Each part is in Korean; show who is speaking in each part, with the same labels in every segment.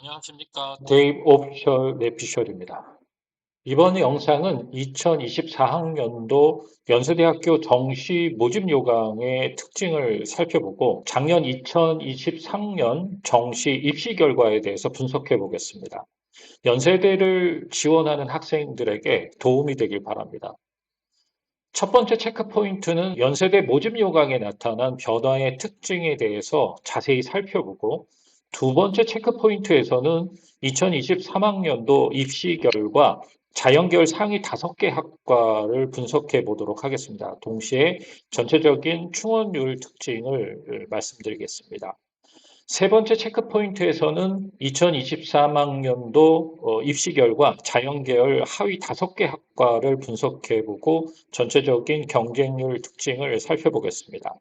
Speaker 1: 안녕하십니까. 데이브 오피셜 내피셜입니다. 이번 영상은 2024학년도 연세대학교 정시 모집 요강의 특징을 살펴보고 작년 2023년 정시 입시 결과에 대해서 분석해 보겠습니다. 연세대를 지원하는 학생들에게 도움이 되길 바랍니다. 첫 번째 체크 포인트는 연세대 모집 요강에 나타난 변화의 특징에 대해서 자세히 살펴보고, 두 번째 체크 포인트에서는 2023학년도 입시 결과 자연계열 상위 5개 학과를 분석해 보도록 하겠습니다. 동시에 전체적인 충원율 특징을 말씀드리겠습니다. 세 번째 체크 포인트에서는 2023학년도 입시 결과 자연계열 하위 5개 학과를 분석해보고 전체적인 경쟁률 특징을 살펴보겠습니다.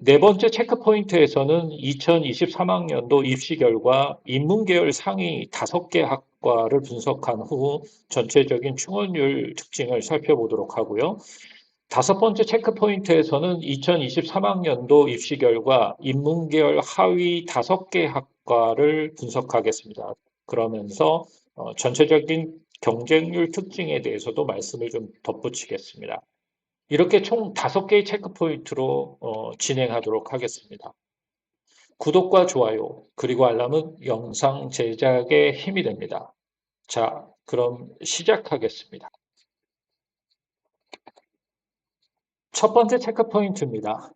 Speaker 1: 네 번째 체크 포인트에서는 2023학년도 입시 결과 인문계열 상위 5개 학과를 분석한 후 전체적인 충원율 특징을 살펴보도록 하고요. 다섯 번째 체크 포인트에서는 2023학년도 입시 결과 인문계열 하위 5개 학과를 분석하겠습니다. 그러면서 전체적인 경쟁률 특징에 대해서도 말씀을 좀 덧붙이겠습니다. 이렇게 총 5개의 체크 포인트로 진행하도록 하겠습니다. 구독과 좋아요, 그리고 알람은 영상 제작에 힘이 됩니다. 자, 그럼 시작하겠습니다. 첫 번째 체크 포인트입니다.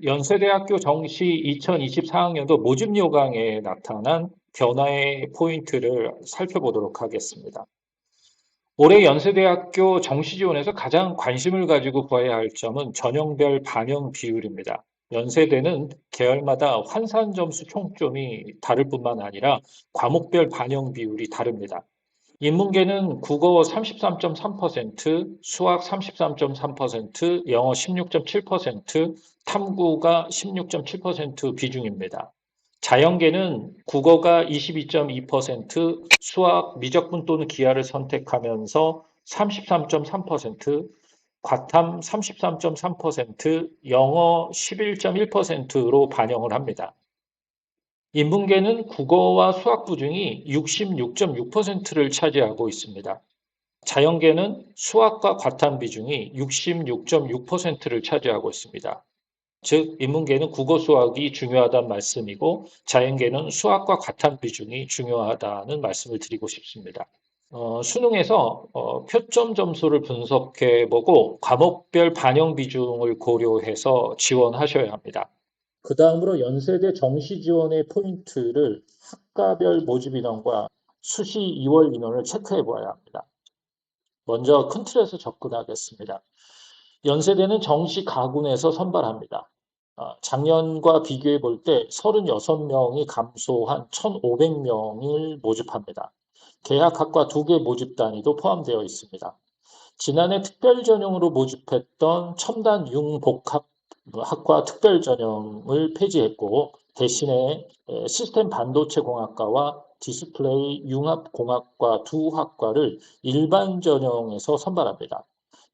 Speaker 1: 연세대학교 정시 2024학년도 모집 요강에 나타난 변화의 포인트를 살펴보도록 하겠습니다. 올해 연세대학교 정시 지원에서 가장 관심을 가지고 봐야 할 점은 전형별 반영 비율입니다. 연세대는 계열마다 환산 점수 총점이 다를 뿐만 아니라 과목별 반영 비율이 다릅니다. 인문계는 국어 33.3%, 수학 33.3%, 영어 16.7%, 탐구가 16.7% 비중입니다. 자연계는 국어가 22.2%, 수학, 미적분 또는 기하를 선택하면서 33.3%, 과탐 33.3%, 영어 11.1%로 반영을 합니다. 인문계는 국어와 수학 비중이 66.6%를 차지하고 있습니다. 자연계는 수학과 과탐 비중이 66.6%를 차지하고 있습니다. 즉, 인문계는 국어 수학이 중요하다는 말씀이고, 자연계는 수학과 과탐 비중이 중요하다는 말씀을 드리고 싶습니다. 수능에서 표점 점수를 분석해보고 과목별 반영 비중을 고려해서 지원하셔야 합니다. 그 다음으로 연세대 정시 지원의 포인트를 학과별 모집 인원과 수시 2월 인원을 체크해 보아야 합니다. 먼저 큰 틀에서 접근하겠습니다. 연세대는 정시 가군에서 선발합니다. 작년과 비교해 볼 때 36명이 감소한 1,500명을 모집합니다. 계약학과 2개 모집 단위도 포함되어 있습니다. 지난해 특별 전형으로 모집했던 첨단 융복합 학과 특별 전형을 폐지했고, 대신에 시스템 반도체 공학과와 디스플레이 융합공학과 두 학과를 일반 전형에서 선발합니다.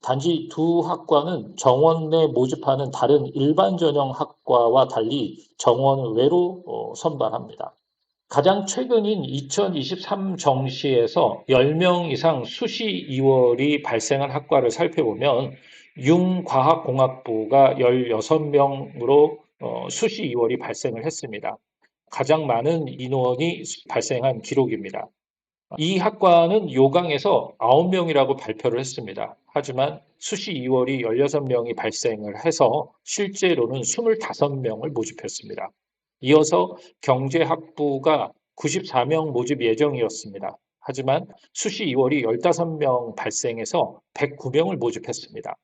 Speaker 1: 단지 두 학과는 정원 내 모집하는 다른 일반 전형 학과와 달리 정원 외로 선발합니다. 가장 최근인 2023 정시에서 10명 이상 수시 2월이 발생한 학과를 살펴보면 융과학공학부가 16명으로 수시 2월이 발생을 했습니다. 가장 많은 인원이 발생한 기록입니다. 이 학과는 요강에서 9명이라고 발표를 했습니다. 하지만 수시 2월이 16명이 발생을 해서 실제로는 25명을 모집했습니다. 이어서 경제학부가 94명 모집 예정이었습니다. 하지만 수시 2월이 15명 발생해서 109명을 모집했습니다.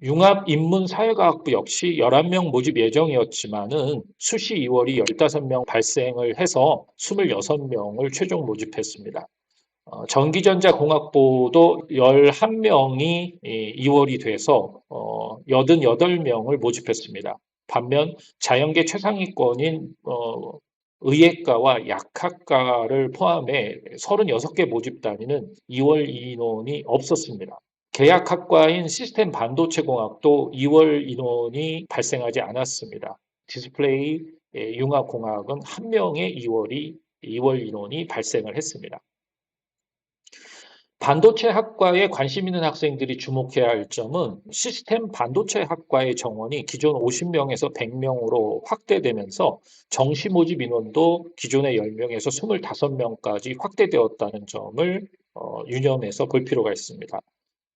Speaker 1: 융합인문사회과학부 역시 11명 모집 예정이었지만은 수시 2월이 15명 발생을 해서 26명을 최종 모집했습니다. 전기전자공학부도 11명이 2월이 돼서 88명을 모집했습니다. 반면 자연계 최상위권인 의예과와 약학과를 포함해 36개 모집 단위는 2월 인원이 없었습니다. 계약학과인 시스템 반도체 공학도 2월 인원이 발생하지 않았습니다. 디스플레이 융합공학은 1명의 2월이 2월 인원이 발생을 했습니다. 반도체 학과에 관심 있는 학생들이 주목해야 할 점은 시스템 반도체 학과의 정원이 기존 50명에서 100명으로 확대되면서 정시 모집 인원도 기존의 10명에서 25명까지 확대되었다는 점을 유념해서 볼 필요가 있습니다.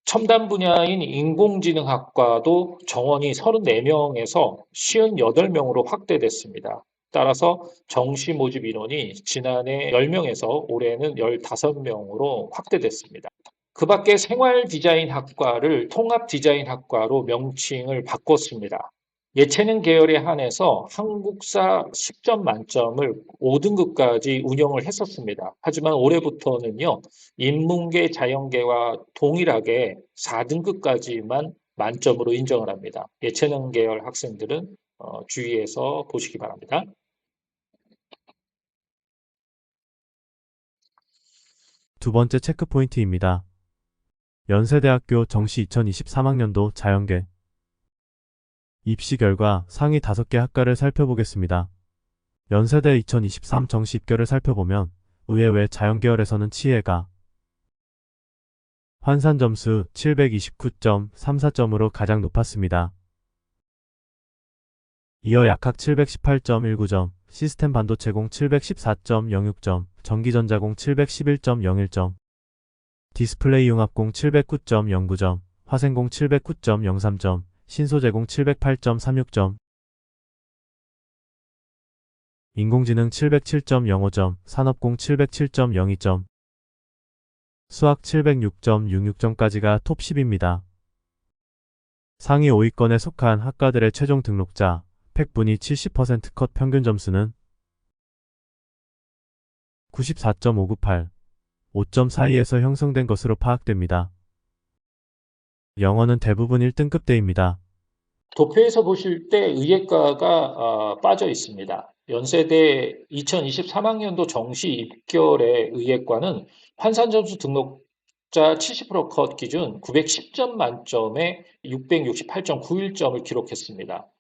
Speaker 1: 첨단 분야인 인공지능학과도 정원이 34명에서 58명으로 확대됐습니다. 따라서 정시 모집 인원이 지난해 10명에서 올해는 15명으로 확대됐습니다. 그 밖에 생활 디자인 학과를 통합 디자인 학과로 명칭을 바꿨습니다. 예체능 계열에 한해서 한국사 10점 만점을 5등급까지 운영을 했었습니다. 하지만 올해부터는요, 인문계, 자연계와 동일하게 4등급까지만 만점으로 인정을 합니다. 예체능 계열 학생들은 주의해서 보시기 바랍니다.
Speaker 2: 두 번째 체크 포인트입니다. 연세대학교 정시 2023학년도 자연계 입시 결과 상위 5개 학과를 살펴보겠습니다. 연세대 2023 정시 입결을 살펴보면 의외외 자연계열에서는 치해가 환산 점수 729.34점으로 가장 높았습니다. 이어 약학 718.19점, 시스템 반도체공 714.06점, 전기전자공 711.01점, 디스플레이 융합공 709.09점, 화생공 709.03점, 신소재공 708.36점, 인공지능 707.05점, 산업공 707.02점, 수학 706.66점까지가 톱 10입니다. 상위 5위권에 속한 학과들의 최종 등록자, 팩분위 70% 컷 평균 점수는 94.598, 5점 사이에서 형성된 것으로 파악됩니다. 영어는 대부분 1등급대입니다.
Speaker 1: 도표에서 보실 때 의예과가 빠져 있습니다. 연세대 2023학년도 정시 입결의 의예과는 환산점수 등록자 70%컷 기준 910점 만점에 668.91점을 기록했습니다.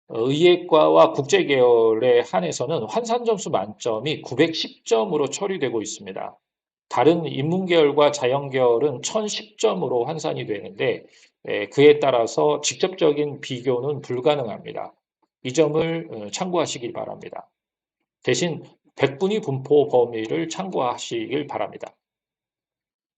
Speaker 1: 의예과와 국제계열에 한해서는 환산점수 만점이 910점으로 처리되고 있습니다. 다른 인문계열과 자연계열은 1010점으로 환산이 되는데 그에 따라서 직접적인 비교는 불가능합니다. 이 점을 참고하시길 바랍니다. 대신 백분위 분포 범위를 참고하시길 바랍니다.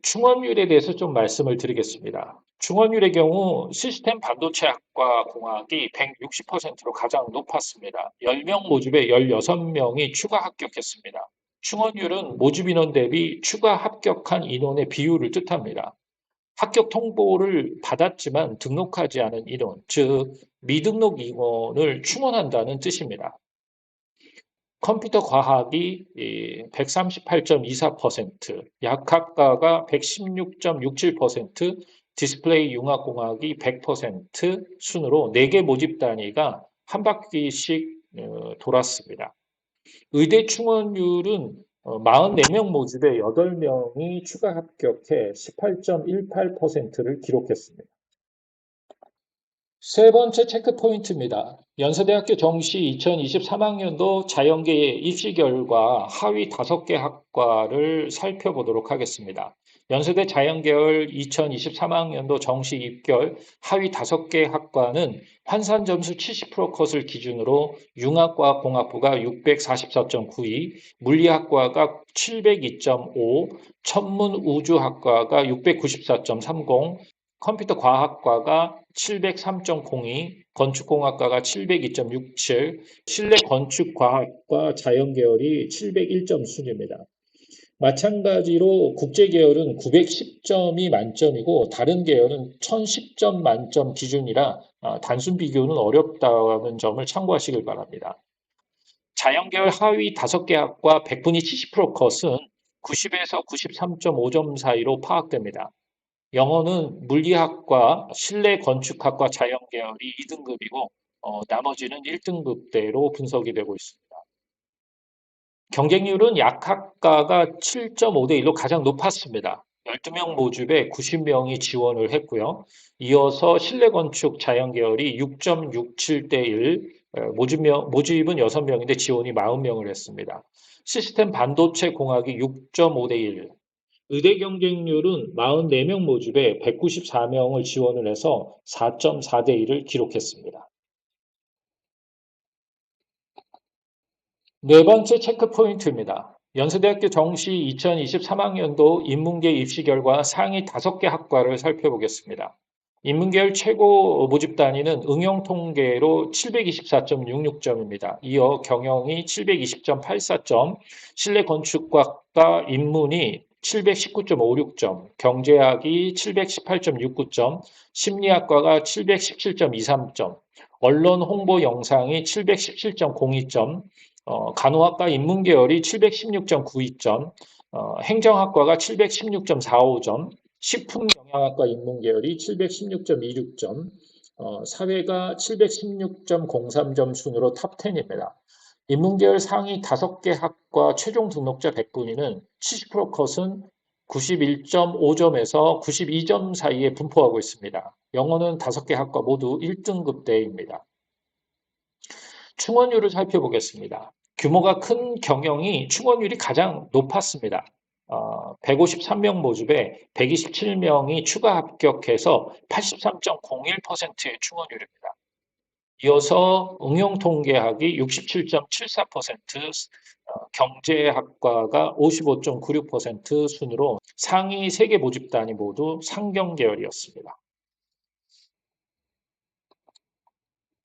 Speaker 1: 충원율에 대해서 좀 말씀을 드리겠습니다. 충원율의 경우 시스템 반도체학과 공학이 160%로 가장 높았습니다. 10명 모집에 16명이 추가 합격했습니다. 충원율은 모집 인원 대비 추가 합격한 인원의 비율을 뜻합니다. 합격 통보를 받았지만 등록하지 않은 인원, 즉 미등록 인원을 충원한다는 뜻입니다. 컴퓨터 과학이 138.24%, 약학과가 116.67%, 디스플레이 융합공학이 100% 순으로 4개 모집 단위가 한 바퀴씩 돌았습니다. 의대 충원율은 44명 모집에 8명이 추가 합격해 18.18%를 기록했습니다. 세 번째 체크 포인트입니다. 연세대학교 정시 2023학년도 자연계 입시 결과 하위 5개 학과를 살펴보도록 하겠습니다. 연세대 자연계열 2023학년도 정시 입결 하위 5개 학과는 환산 점수 70% 컷을 기준으로 융합과학 공학부가 644.92, 물리학과가 702.5, 천문우주학과가 694.30, 컴퓨터 과학과가 703.02, 건축공학과가 702.67, 실내 건축과학과 자연계열이 701점 순입니다. 마찬가지로 국제계열은 910점이 만점이고 다른 계열은 1010점 만점 기준이라 단순 비교는 어렵다는 점을 참고하시길 바랍니다. 자연계열 하위 5개 학과 100분위 70% 컷은 90에서 93.5점 사이로 파악됩니다. 영어는 물리학과 실내 건축학과 자연계열이 2등급이고 나머지는 1등급대로 분석이 되고 있습니다. 경쟁률은 약학과가 7.5대 1로 가장 높았습니다. 12명 모집에 90명이 지원을 했고요. 이어서 실내 건축 자연계열이 6.67대 1, 모집은 6명인데 지원이 40명을 했습니다. 시스템 반도체 공학이 6.5대 1. 의대 경쟁률은 44명 모집에 194명을 지원을 해서 4.4대 1을 기록했습니다. 네 번째 체크 포인트입니다. 연세대학교 정시 2023학년도 인문계 입시 결과 상위 5개 학과를 살펴보겠습니다. 인문계열 최고 모집 단위는 응용 통계로 724.66점입니다. 이어 경영이 720.84점, 실내 건축학과 인문이 719.56점, 경제학이 718.69점, 심리학과가 717.23점, 언론 홍보 영상이 717.02점, 간호학과 인문계열이 716.92점, 행정학과가 716.45점, 식품영양학과 인문계열이 716.26점, 사회가 716.03점 순으로 탑10입니다. 인문계열 상위 5개 학과 최종 등록자 100분위는 70% 컷은 91.5점에서 92점 사이에 분포하고 있습니다. 영어는 5개 학과 모두 1등급대입니다. 충원율을 살펴보겠습니다. 규모가 큰 경영이 충원율이 가장 높았습니다. 153명 모집에 127명이 추가 합격해서 83.01%의 충원율입니다. 이어서 응용통계학이 67.74%, 경제학과가 55.96% 순으로 상위 3개 모집단이 모두 상경 계열이었습니다.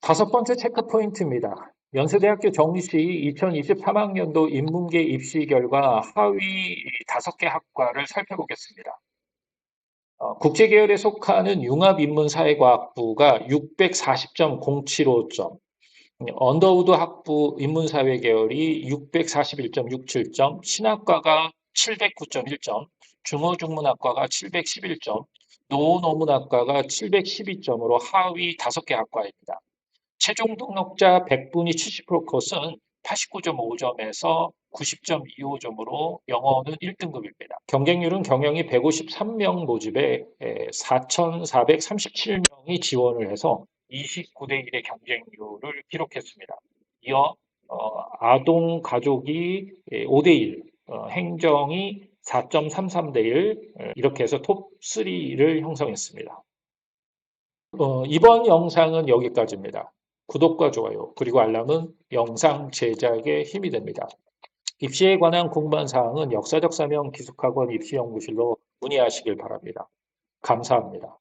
Speaker 1: 5번째 체크 포인트입니다. 연세대학교 정시 2023학년도 인문계 입시 결과 하위 5개 학과를 살펴보겠습니다. 국제계열에 속하는 융합인문사회과학부가 640.075점, 언더우드 학부 인문사회계열이 641.67점, 신학과가 709.1점, 중어중문학과가 711점, 노노문학과가 712점으로 하위 5개 학과입니다. 최종 등록자 100분위 70% 컷은 89.5점에서 90.25점으로 영어는 1등급입니다. 경쟁률은 경영이 153명 모집에 4,437명이 지원을 해서 29대 1의 경쟁률을 기록했습니다. 이어 아동 가족이 5대 1, 행정이 4.33대 1 이렇게 해서 톱3를 형성했습니다. 이번 영상은 여기까지입니다. 구독과 좋아요 그리고 알람은 영상 제작에 힘이 됩니다. 입시에 관한 궁금한 사항은 역사적 사명 기숙학원 입시연구실로 문의하시길 바랍니다. 감사합니다.